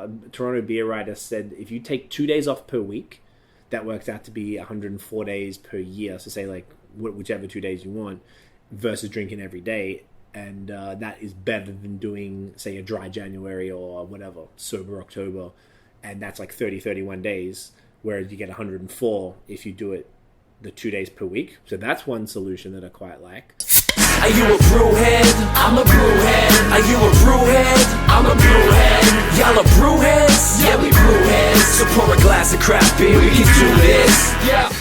a Toronto beer writer said if you take 2 days off per week, that works out to be 104 days per year. So say like whichever 2 days you want versus drinking every day. And that is better than doing, say, a dry January or whatever, sober October. And that's like 31 days, whereas you get 104 if you do it the 2 days per week. So that's one solution that I quite like. Are you a brewhead? I'm a brewhead. Are you a brewhead? I'm a brewhead. Y'all are brewheads? Yeah, we brewheads. So pour a glass of craft beer, we can do this. Yeah.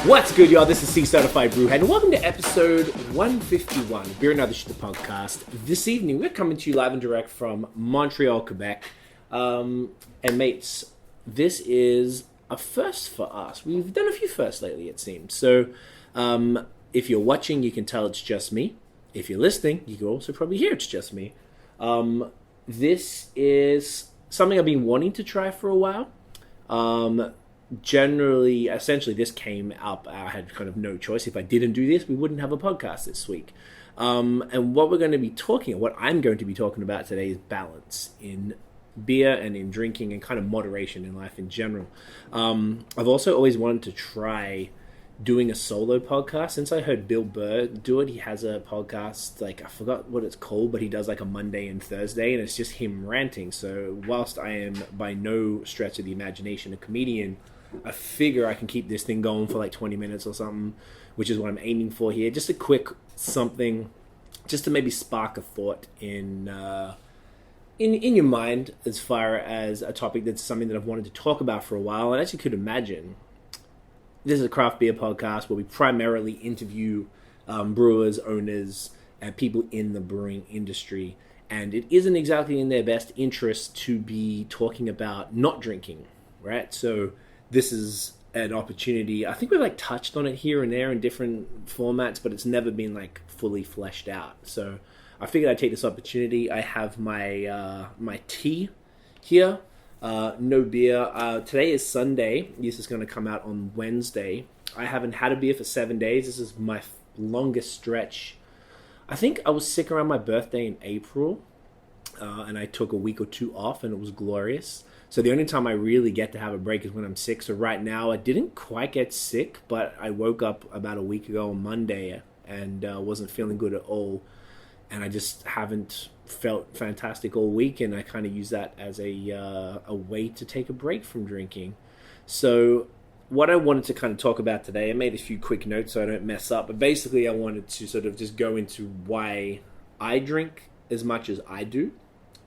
What's good, y'all? This is C-Certified Brewhead, and welcome to episode 151 Beer and Other Shit, the podcast. This evening, we're coming to you live and direct from Montreal, Quebec. And mates, this is a first for us. We've done a few firsts lately, it seems. So, if you're watching, you can tell it's just me. If you're listening, you can also probably hear it's just me. This is something I've been wanting to try for a while. Essentially, this came up. I had kind of no choice. If I didn't do this, we wouldn't have a podcast this week. And what I'm going to be talking about today is balance in beer and in drinking and kind of moderation in life in general. I've also always wanted to try doing a solo podcast. Since I heard Bill Burr do it, he has a podcast, like I forgot what it's called, but he does like a Monday and Thursday, and it's just him ranting. So whilst I am by no stretch of the imagination a comedian, I figure I can keep this thing going for like 20 minutes or something, which is what I'm aiming for here. Just a quick something, just to maybe spark a thought in your mind as far as a topic that's something that I've wanted to talk about for a while. And as you could imagine, this is a craft beer podcast where we primarily interview brewers, owners, and people in the brewing industry. And it isn't exactly in their best interest to be talking about not drinking, right? So this is an opportunity. I think we've like touched on it here and there in different formats, but it's never been like fully fleshed out. So I figured I'd take this opportunity. I have my my tea here. No beer. Today is Sunday. This is going to come out on Wednesday. I haven't had a beer for 7 days. This is my longest stretch. I think I was sick around my birthday in April, and I took a week or two off, and it was glorious. So the only time I really get to have a break is when I'm sick. So right now, I didn't quite get sick, but I woke up about a week ago on Monday and wasn't feeling good at all. And I just haven't felt fantastic all week, and I kind of use that as a way to take a break from drinking. So what I wanted to kind of talk about today, I made a few quick notes so I don't mess up, but basically I wanted to sort of just go into why I drink as much as I do.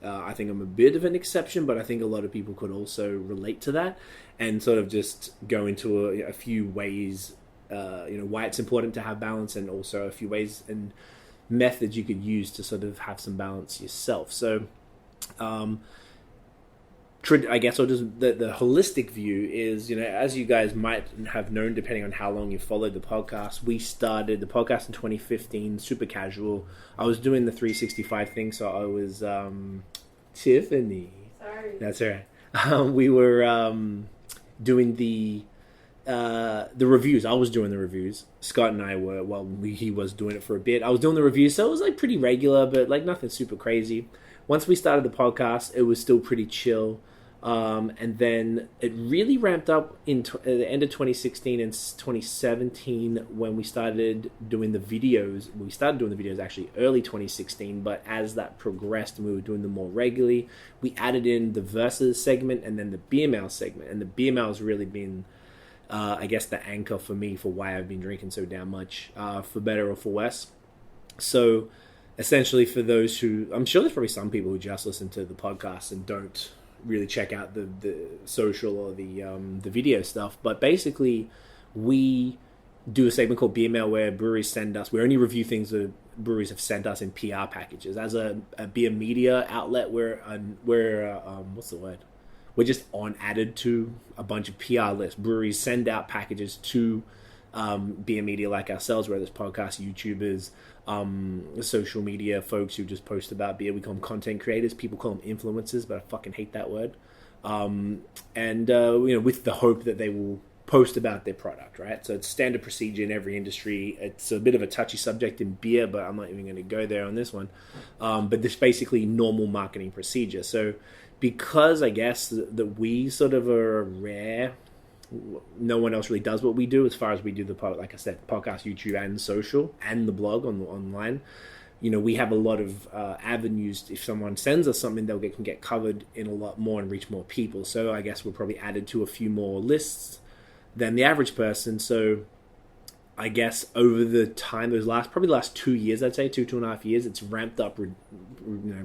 I think I'm a bit of an exception, but I think a lot of people could also relate to that, and sort of just go into a few ways, why it's important to have balance, and also a few ways and methods you could use to sort of have some balance yourself. So, I guess I'll just the holistic view is, as you guys might have known, depending on how long you followed the podcast, we started the podcast in 2015, super casual. I was doing the 365 thing, so I was Tiffany. Sorry, that's all right. We were doing the reviews. I was doing the reviews. Scott and I were, he was doing it for a bit. I was doing the reviews, so it was like pretty regular, but like nothing super crazy. Once we started the podcast, it was still pretty chill. And then it really ramped up at the end of 2016 and 2017 when we started doing the videos. We started doing the videos actually early 2016, but as that progressed and we were doing them more regularly, we added in the Versus segment and then the BML segment. And the BML has really been I guess the anchor for me for why I've been drinking so damn much, for better or for worse. So essentially, for those who, I'm sure there's probably some people who just listen to the podcast and don't really check out the social or the video stuff, but basically we do a segment called BML where breweries send us, we only review things that breweries have sent us in PR packages. As a beer media outlet, we're what's the word? We're just added to a bunch of PR lists. Breweries send out packages to beer media like ourselves, whether it's podcasts, YouTubers, social media folks who just post about beer. We call them content creators. People call them influencers, but I fucking hate that word. With the hope that they will post about their product, right? So it's standard procedure in every industry. It's a bit of a touchy subject in beer, but I'm not even going to go there on this one. But this basically normal marketing procedure. So because I guess that we sort of are rare. No one else really does what we do as far as we do like I said, podcast, YouTube, and social, and the blog online. We have a lot of avenues. If someone sends us something, can get covered in a lot more and reach more people. So I guess we're probably added to a few more lists than the average person. So I guess over the time, probably the last 2 years, I'd say 2.5 years, it's ramped up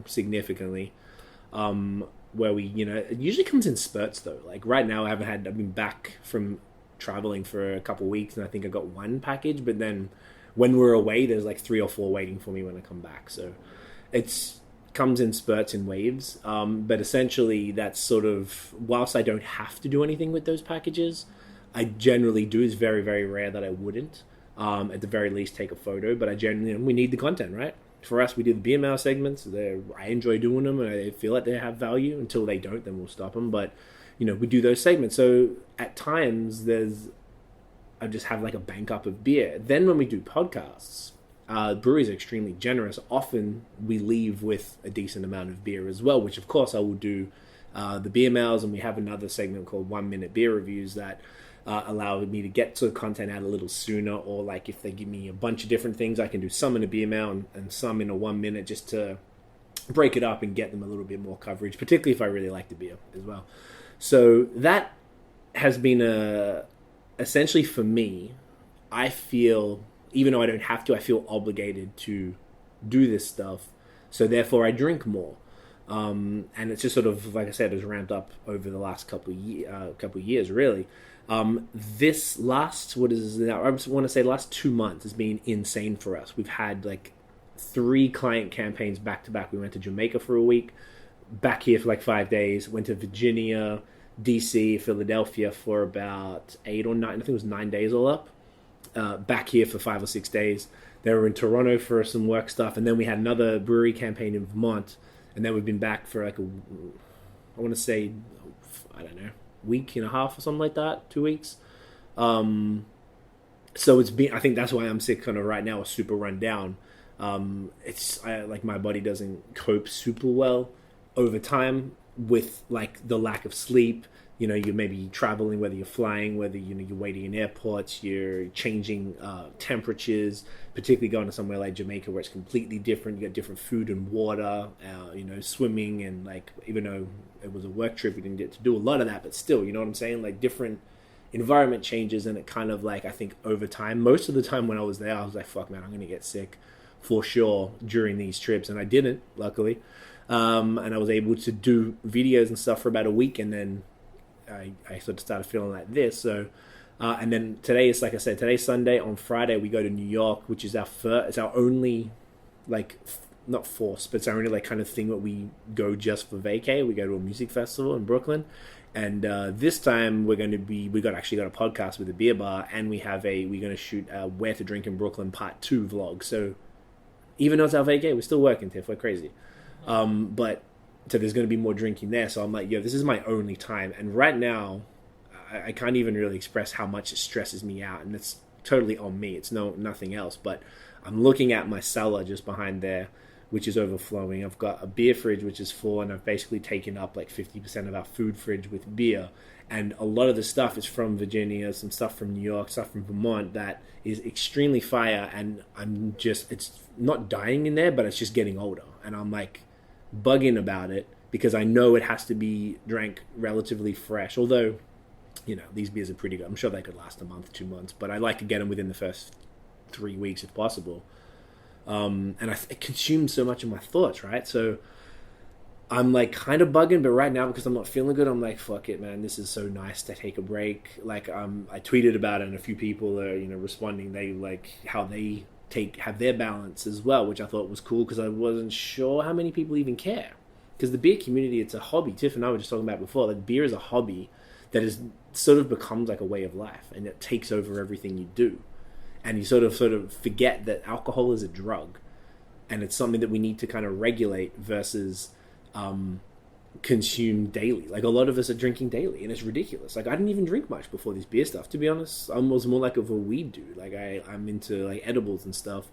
significantly. Where it usually comes in spurts though. Like right now, I've been back from traveling for a couple of weeks, and I think I got one package. But then when we're away, there's like 3 or 4 waiting for me when I come back. So it's comes in spurts and waves. But essentially, that's sort of, whilst I don't have to do anything with those packages, I generally do. It's very, very rare that I wouldn't. At the very least, take a photo. But I generally, we need the content, right? For us, we do the BML segments. I enjoy doing them, and I feel like they have value. Until they don't, then we'll stop them. But we do those segments. So at times, I just have like a bank up of beer. Then when we do podcasts, breweries are extremely generous. Often we leave with a decent amount of beer as well, which of course I will do the BMLs, and we have another segment called 1 Minute Beer Reviews that allow me to get to the content out a little sooner, or like if they give me a bunch of different things, I can do some in a BML and some in a 1 minute, just to break it up and get them a little bit more coverage, particularly if I really like the beer as well. So that has been essentially for me, I feel, even though I don't have to, I feel obligated to do this stuff. So therefore I drink more. And it's just sort of, like I said, has ramped up over the last couple of years, really. This last, I want to say the last 2 months has been insane for us. We've had like 3 client campaigns back to back. We went to Jamaica for a week, back here for like 5 days, went to Virginia, DC, Philadelphia for about 8 or 9, I think it was 9 days all up, back here for 5 or 6 days. They were in Toronto for some work stuff, and then we had another brewery campaign in Vermont, and then we've been back for like I want to say, I don't know, week and a half or something like that, 2 weeks. So it's been, I think that's why I'm sick kind of right now, super run down. Like my body doesn't cope super well over time with like the lack of sleep. You're maybe traveling, whether you're flying, whether you're waiting in airports, you're changing temperatures, particularly going to somewhere like Jamaica where it's completely different. You got different food and water, swimming, and like, even though it was a work trip, we didn't get to do a lot of that, but still, you know what I'm saying? Like different environment changes, and it kind of like, I think over time, most of the time when I was there, I was like, fuck man, I'm going to get sick for sure during these trips, and I didn't, luckily. And I was able to do videos and stuff for about a week, and then I sort of started feeling like this. So, and then today is, like I said, today's Sunday. On Friday, we go to New York, which is it's our only, like, not force, but it's our only, like, kind of thing that we go just for vacay. We go to a music festival in Brooklyn. And this time we actually got a podcast with a beer bar, and we're going to shoot Where to Drink in Brooklyn Part 2 vlog. So even though it's our vacay, we're still working, Tiff. We're crazy. So there's going to be more drinking there. So I'm like, this is my only time. And right now, I can't even really express how much it stresses me out. And it's totally on me. It's nothing else. But I'm looking at my cellar just behind there, which is overflowing. I've got a beer fridge, which is full. And I've basically taken up like 50% of our food fridge with beer. And a lot of the stuff is from Virginia, some stuff from New York, stuff from Vermont that is extremely fire. And it's not dying in there, but it's just getting older. And I'm like, bugging about it, because I know it has to be drank relatively fresh, although these beers are pretty good. I'm sure they could last a month, 2 months, but I like to get them within the first 3 weeks if possible. And it consumes so much of my thoughts, right? So I'm like kind of bugging, but right now, because I'm not feeling good, I'm like, fuck it, man, this is so nice to take a break. Like I tweeted about it, and a few people are responding. They like how they have their balance as well, which I thought was cool, because I wasn't sure how many people even care. Because the beer community, it's a hobby. Tiff and I were just talking about before, like beer is a hobby that is sort of becomes like a way of life, and it takes over everything you do. And you sort of forget that alcohol is a drug, and it's something that we need to kind of regulate versus consume daily. Like a lot of us are drinking daily, and it's ridiculous. Like I didn't even drink much before this beer stuff, to be honest. I was more like of a weed dude. Like I'm into like edibles and stuff.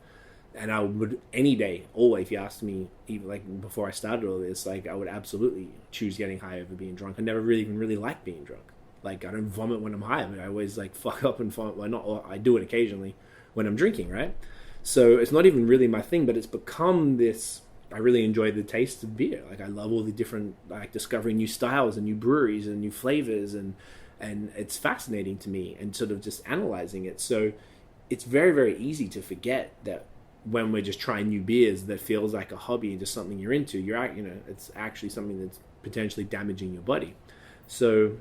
And I would any day, always, if you asked me, even like before I started all this, like I would absolutely choose getting high over being drunk. I never really even really liked being drunk. Like I don't vomit when I'm high, but I always like fuck up and vomit. Well, not, or I do it occasionally when I'm drinking, right? So it's not even really my thing, but it's become this. I really enjoy the taste of beer. Like I love all the different, like discovering new styles and new breweries and new flavors, and it's fascinating to me, and sort of just analyzing it. So it's very, very easy to forget that when we're just trying new beers that feels like a hobby and just something you're into, it's actually something that's potentially damaging your body. So,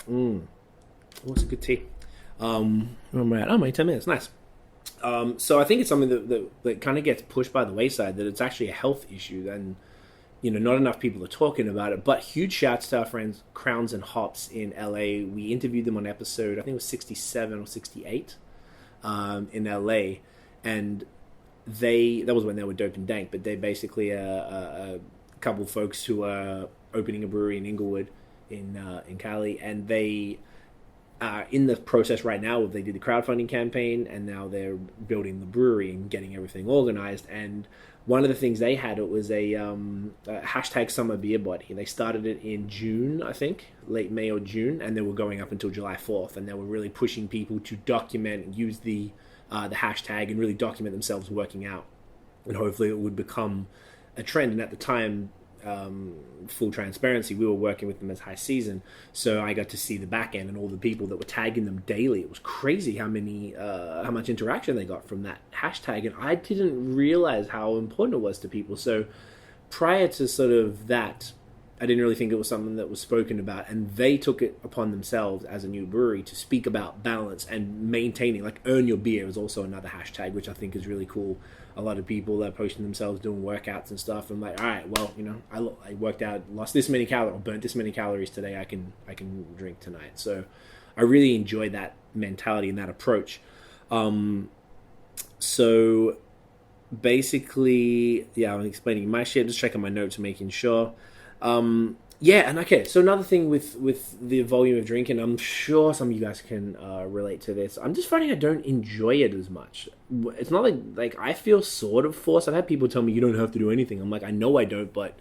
what's a good tea? Where am I at? Oh, my 10 minutes. Nice. So I think it's something that kind of gets pushed by the wayside, that it's actually a health issue, and not enough people are talking about it. But huge shouts to our friends Crowns and Hops in LA. We interviewed them on episode, I think it was 67 or 68 in LA, and that was when they were Dope and Dank, but they're basically a couple folks who are opening a brewery in Inglewood in Cali, and they are in the process right now. They did the crowdfunding campaign, and now they're building the brewery and getting everything organized. And one of the things they had, it was a hashtag Summer Beer Body. They started it in June, I think, late May or June, and they were going up until July 4th, and they were really pushing people to document and use the hashtag and really document themselves working out, and hopefully it would become a trend. And at the time, full transparency, we were working with them as High Season, so I got to see the back end and all the people that were tagging them daily. It was crazy how much interaction they got from that hashtag, and I didn't realize how important it was to people. So prior to sort of that, I didn't really think it was something that was spoken about, and they took it upon themselves as a new brewery to speak about balance and maintaining, like Earn Your Beer is also another hashtag, which I think is really cool. A lot of people are posting themselves doing workouts and stuff. I'm like, all right, well, I worked out, lost this many calories, or burnt this many calories today. I can drink tonight. So I really enjoy that mentality and that approach. So basically, yeah, I'm explaining my shit, just checking my notes and making sure. And okay, so another thing with the volume of drinking, I'm sure some of you guys can relate to this. I'm just finding I don't enjoy it as much. It's not like I feel sort of forced. I've had people tell me you don't have to do anything. I'm like, I know I don't, but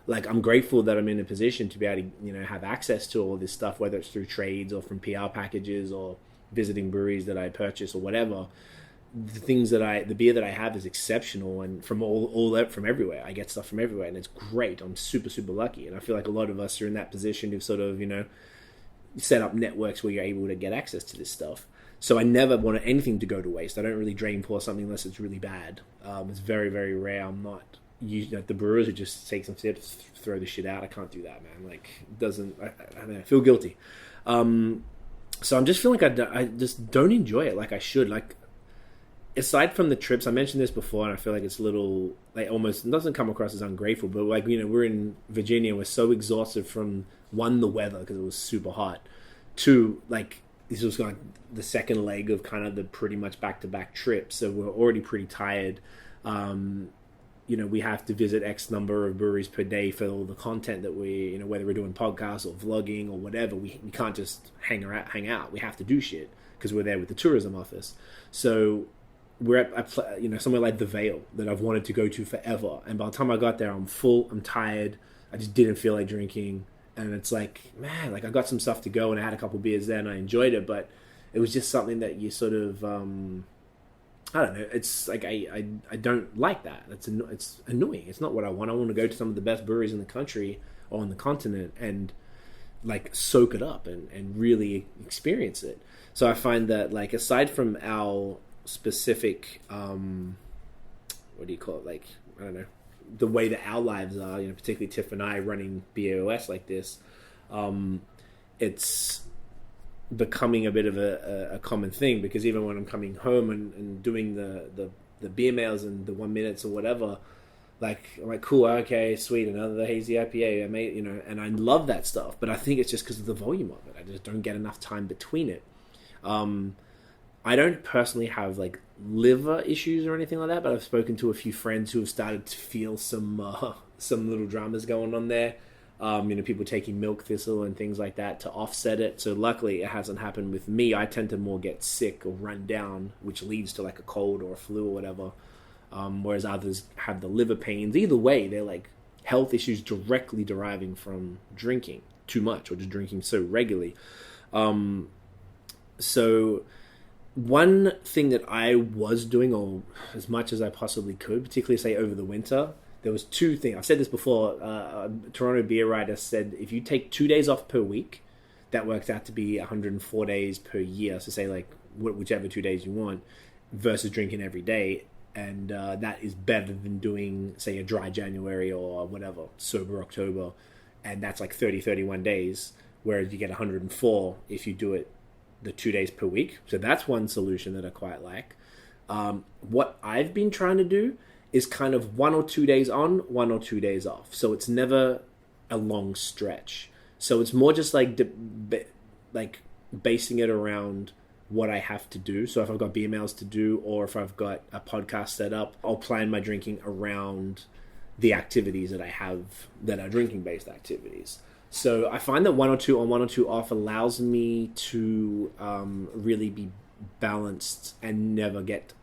like I'm grateful that I'm in a position to be able to have access to all this stuff, whether it's through trades or from PR packages or visiting breweries that I purchase or whatever. The beer that I have is exceptional, and from from everywhere. I get stuff from everywhere, and it's great. I'm super, super lucky, and I feel like a lot of us are in that position to sort of, set up networks where you're able to get access to this stuff. So I never want anything to go to waste. I don't really drain pour something unless it's really bad. It's very, very rare. I'm not the brewers who just take some sips, throw the shit out. I can't do that, man. Like, I don't know, I feel guilty. So I'm just feeling like I just don't enjoy it like I should. Like, aside from the trips, I mentioned this before, and I feel like it's a little, like, almost doesn't come across as ungrateful, but like, we're in Virginia, we're so exhausted from, one, the weather, because it was super hot, two, like, this was like the second leg of kind of the pretty much back-to-back trip, so we're already pretty tired. We have to visit X number of breweries per day for all the content that we, whether we're doing podcasts or vlogging or whatever, we can't just hang out. We have to do shit, because we're there with the tourism office. So we're at somewhere like the Vale that I've wanted to go to forever, and by the time I got there, I'm full, I'm tired, I just didn't feel like drinking, and it's like, man, like I got some stuff to go, and I had a couple beers there, and I enjoyed it, but it was just something that you sort of, I don't know, it's like I don't like that. It's annoying. It's not what I want. I want to go to some of the best breweries in the country or on the continent and like soak it up and really experience it. So I find that, like, aside from our specific what do you call it, like, I don't know, the way that our lives are, particularly Tiff and I running BAOS like this, it's becoming a bit of a common thing, because even when I'm coming home and doing the beer mails and the 1 minutes or whatever, like, I'm like, cool, okay, sweet, another hazy IPA, I made, and I love that stuff, but I think it's just because of the volume of it. I just don't get enough time between it. I don't personally have like liver issues or anything like that, but I've spoken to a few friends who have started to feel some little dramas going on there. People taking milk thistle and things like that to offset it. So luckily it hasn't happened with me. I tend to more get sick or run down, which leads to like a cold or a flu or whatever. Whereas others have the liver pains. Either way, they're like health issues directly deriving from drinking too much or just drinking so regularly. So one thing that I was doing, or as much as I possibly could, particularly say over the winter, there was two things. I've said this before. A Toronto beer writer said if you take 2 days off per week, that works out to be 104 days per year. So say like whichever 2 days you want, versus drinking every day. And that is better than doing, say, a dry January or whatever, sober October. And that's like 30, 31 days, whereas you get 104 if you do it the 2 days per week. So that's one solution that I quite like. What I've been trying to do is kind of 1 or 2 days on, 1 or 2 days off. So it's never a long stretch. So it's more just like basing it around what I have to do. So if I've got beer mails to do, or if I've got a podcast set up, I'll plan my drinking around the activities that I have that are drinking based activities. So I find that 1 or 2 on, 1 or 2 off allows me to really be balanced and never get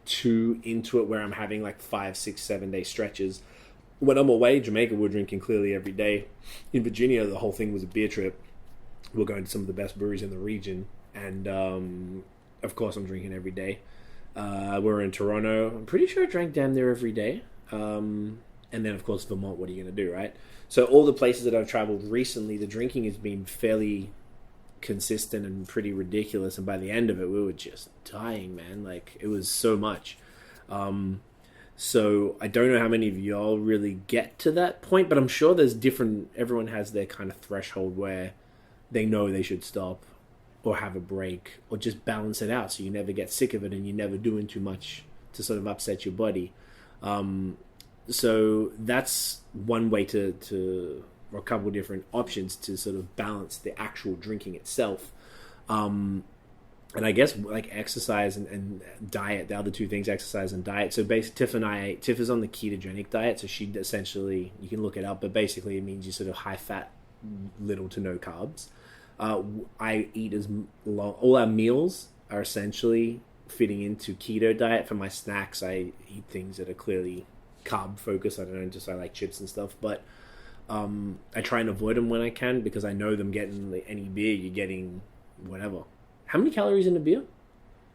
too into it where I'm having like 5, 6, 7 day stretches. When I'm away, Jamaica, we're drinking clearly every day. In Virginia, the whole thing was a beer trip. We're going to some of the best breweries in the region. And, of course, I'm drinking every day. We're in Toronto. I'm pretty sure I drank damn near every day. And then, of course, Vermont, what are you going to do, right? So all the places that I've traveled recently, the drinking has been fairly consistent and pretty ridiculous. And by the end of it, we were just dying, man. Like, it was so much. So I don't know how many of y'all really get to that point, but I'm sure there's different... Everyone has their kind of threshold where they know they should stop or have a break, or just balance it out so you never get sick of it and you're never doing too much to sort of upset your body. So that's one way or a couple of different options to sort of balance the actual drinking itself. And I guess like exercise and diet, the other two things, exercise and diet. So basically Tiff is on the ketogenic diet. So she essentially, you can look it up, but basically it means you sort of high fat, little to no carbs. I eat all our meals are essentially fitting into keto diet. For my snacks, I eat things that are clearly carb focused. I don't know, just I like chips and stuff, but I try and avoid them when I can, because I know them getting like, any beer, you're getting whatever. How many calories in a beer?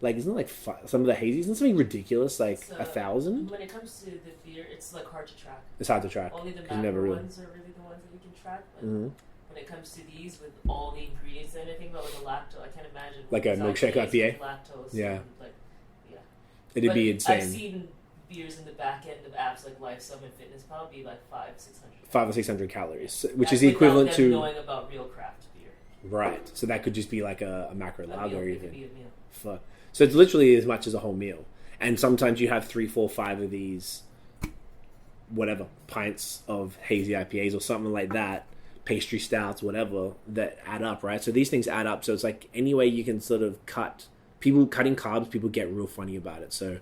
Like, isn't it like some of the hazies? Isn't something ridiculous, like 1,000? When it comes to the beer, it's like hard to track. It's hard to track. Only the macro ones are really the ones that you can track. But when it comes to these, with all the ingredients and everything, about like a lactose, I can't imagine. Like a milkshake IPA? Lactose. Yeah. Yeah. It'd be insane. I've seen beers in the back end of apps like Life Summit Fitness probably like 500-600. 500 or 600 calories, which is the equivalent to knowing about real craft beer. Right. So that could just be like a macro lager or even. It could be a meal. Fuck. So it's literally as much as a whole meal. And sometimes you have 3, 4, 5 of these, whatever, pints of hazy IPAs or something like that, pastry stouts, whatever, that add up, right? So these things add up. So it's like any way you can sort of cutting carbs, people get real funny about it. So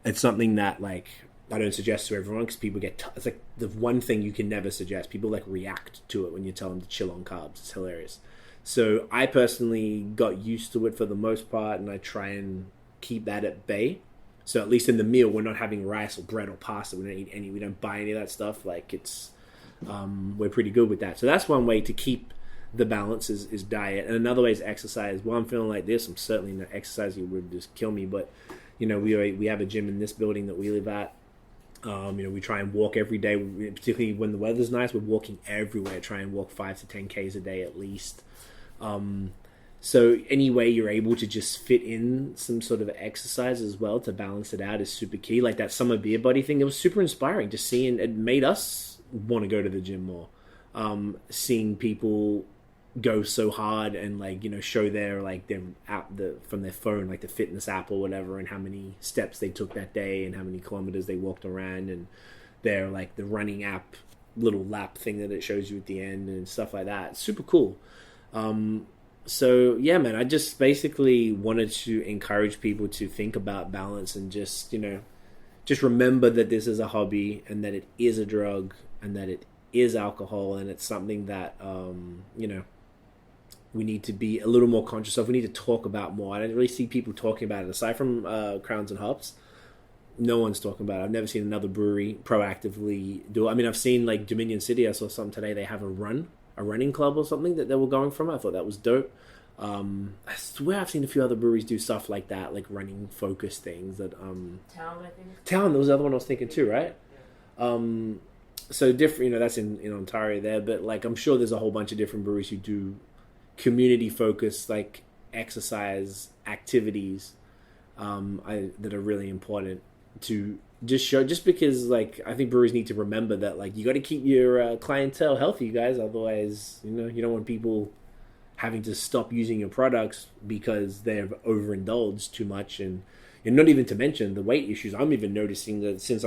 it's something that, like, I don't suggest to everyone, because people it's like the one thing you can never suggest. People like react to it when you tell them to chill on carbs. It's hilarious. So I personally got used to it for the most part, and I try and keep that at bay. So at least in the meal, we're not having rice or bread or pasta. We don't buy any of that stuff. Like, it's, we're pretty good with that. So that's one way to keep the balance is diet. And another way is exercise. While I'm feeling like this, I'm certainly not exercising. It would just kill me. But, we have a gym in this building that we live at. We try and walk every day, particularly when the weather's nice. We're walking everywhere. Try and walk 5 to 10 Ks a day at least. So any way you're able to just fit in some sort of exercise as well to balance it out is super key. Like that summer beer buddy thing, it was super inspiring. Just seeing it made us want to go to the gym more. Seeing people go so hard and show their app from their phone, like the fitness app or whatever, and how many steps they took that day and how many kilometers they walked around, and their the running app little lap thing that it shows you at the end and stuff like that. It's super cool. So yeah, man, I just basically wanted to encourage people to think about balance and just remember that this is a hobby and that it is a drug and that it is alcohol, and it's something that we need to be a little more conscious of. We need to talk about more. I don't really see people talking about it aside from Crowns and Hops. No one's talking about it. I've never seen another brewery proactively do it. I mean, I've seen like Dominion City. I saw something today. They have a running club or something that they were going from. I thought that was dope. I swear I've seen a few other breweries do stuff like that, like running focus things. That Town, I think. Town, that was the other one I was thinking too, right? So different. That's in Ontario there, but like I'm sure there's a whole bunch of different breweries who do community focused like exercise activities that are really important to just show, just because like I think breweries need to remember that like you got to keep your clientele healthy, you guys, otherwise you don't want people having to stop using your products because they've overindulged too much. And not even to mention the weight issues. I'm even noticing that since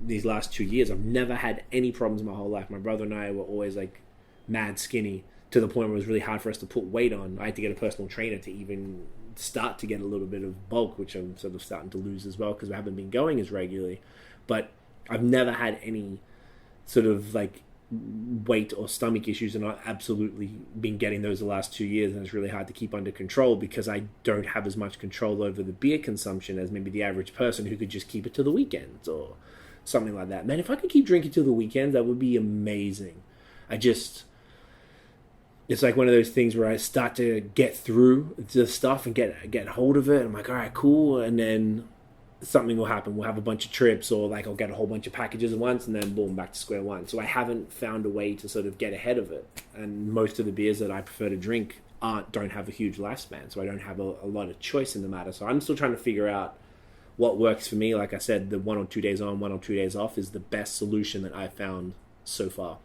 these last 2 years I've never had any problems my whole life. My brother and I were always like mad skinny, to the point where it was really hard for us to put weight on. I had to get a personal trainer to even start to get a little bit of bulk, which I'm sort of starting to lose as well because I haven't been going as regularly. But I've never had any sort of like weight or stomach issues, and I've absolutely been getting those the last 2 years, and it's really hard to keep under control because I don't have as much control over the beer consumption as maybe the average person who could just keep it to the weekends or something like that. Man, if I could keep drinking to the weekends, that would be amazing. It's like one of those things where I start to get through the stuff and get hold of it. I'm like, all right, cool. And then something will happen. We'll have a bunch of trips, or like I'll get a whole bunch of packages at once, and then boom, back to square one. So I haven't found a way to sort of get ahead of it. And most of the beers that I prefer to drink don't have a huge lifespan. So I don't have a lot of choice in the matter. So I'm still trying to figure out what works for me. Like I said, the 1 or 2 days on, 1 or 2 days off is the best solution that I've found so far.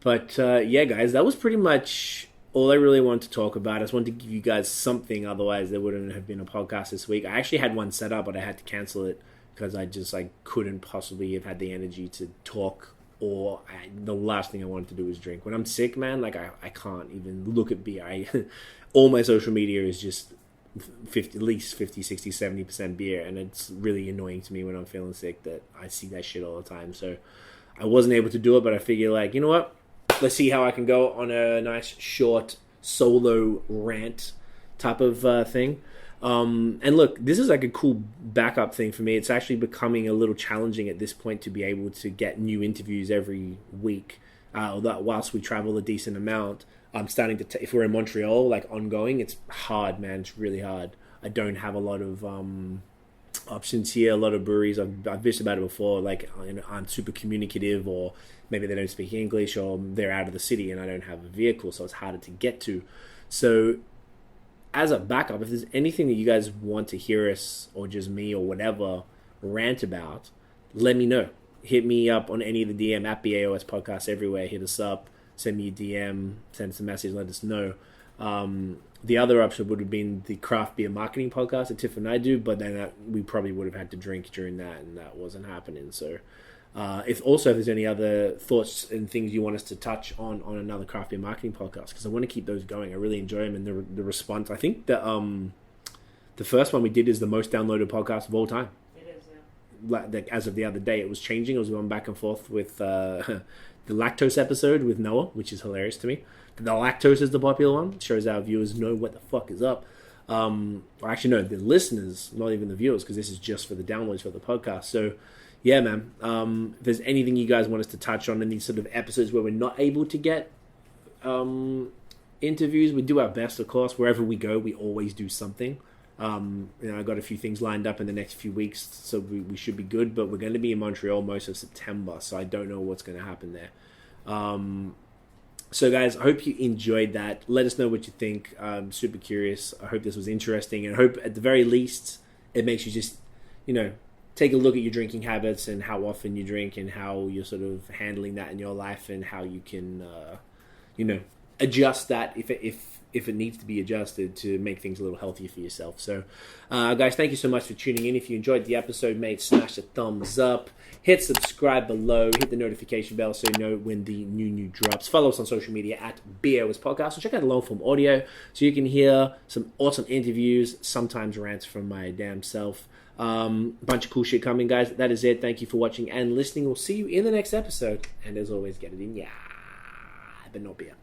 But yeah, guys, that was pretty much all I really wanted to talk about. I just wanted to give you guys something, otherwise there wouldn't have been a podcast this week. I actually had one set up, but I had to cancel it because I just couldn't possibly have had the energy to talk, or the last thing I wanted to do was drink. When I'm sick, man, like I can't even look at beer. All my social media is just at least 50, 60, 70% beer, and it's really annoying to me when I'm feeling sick that I see that shit all the time. So I wasn't able to do it, but I figure you know what? Let's see how I can go on a nice short solo rant type of thing. And look, this is like a cool backup thing for me. It's actually becoming a little challenging at this point to be able to get new interviews every week. Whilst we travel a decent amount, I'm starting to, if we're in Montreal, like ongoing, it's hard, man. It's really hard. I don't have a lot of options here. A lot of breweries, I've bitched about it before, like aren't super communicative, or maybe they don't speak English, or they're out of the city and I don't have a vehicle, so it's harder to get to. So as a backup, if there's anything that you guys want to hear us, or just me or whatever, rant about, let me know. Hit me up on any of the DM at BAOS Podcast everywhere. Hit us up, send me a DM, send us a message, let us know. The other option would have been the craft beer marketing podcast that Tiff and I do, but then we probably would have had to drink during that, and that wasn't happening. So if there's any other thoughts and things you want us to touch on another craft beer marketing podcast, because I want to keep those going. I really enjoy them, and the response. I think that the first one we did is the most downloaded podcast of all time. It is, yeah. As of the other day, it was changing. It was going back and forth with the lactose episode with Noah, which is hilarious to me. The lactose is the popular one. It shows our viewers know what the fuck is up. Or actually, no, the listeners, not even the viewers, because this is just for the downloads for the podcast. So, yeah, man. If there's anything you guys want us to touch on in these sort of episodes where we're not able to get interviews, we do our best, of course. Wherever we go, we always do something. I got a few things lined up in the next few weeks, so we should be good. But we're going to be in Montreal most of September, so I don't know what's going to happen there. So, guys, I hope you enjoyed that. Let us know what you think. I'm super curious. I hope this was interesting, and I hope at the very least it makes you just, take a look at your drinking habits and how often you drink and how you're sort of handling that in your life, and how you can, adjust that if it needs to be adjusted to make things a little healthier for yourself. So, guys, thank you so much for tuning in. If you enjoyed the episode, mate, smash a thumbs up. Hit subscribe below. Hit the notification bell so you know when the new drops. Follow us on social media at BAOS Podcast. And check out the long-form audio so you can hear some awesome interviews, sometimes rants from my damn self. Bunch of cool shit coming, guys. That is it. Thank you for watching and listening. We'll see you in the next episode. And as always, get it in. Yeah, but not beer.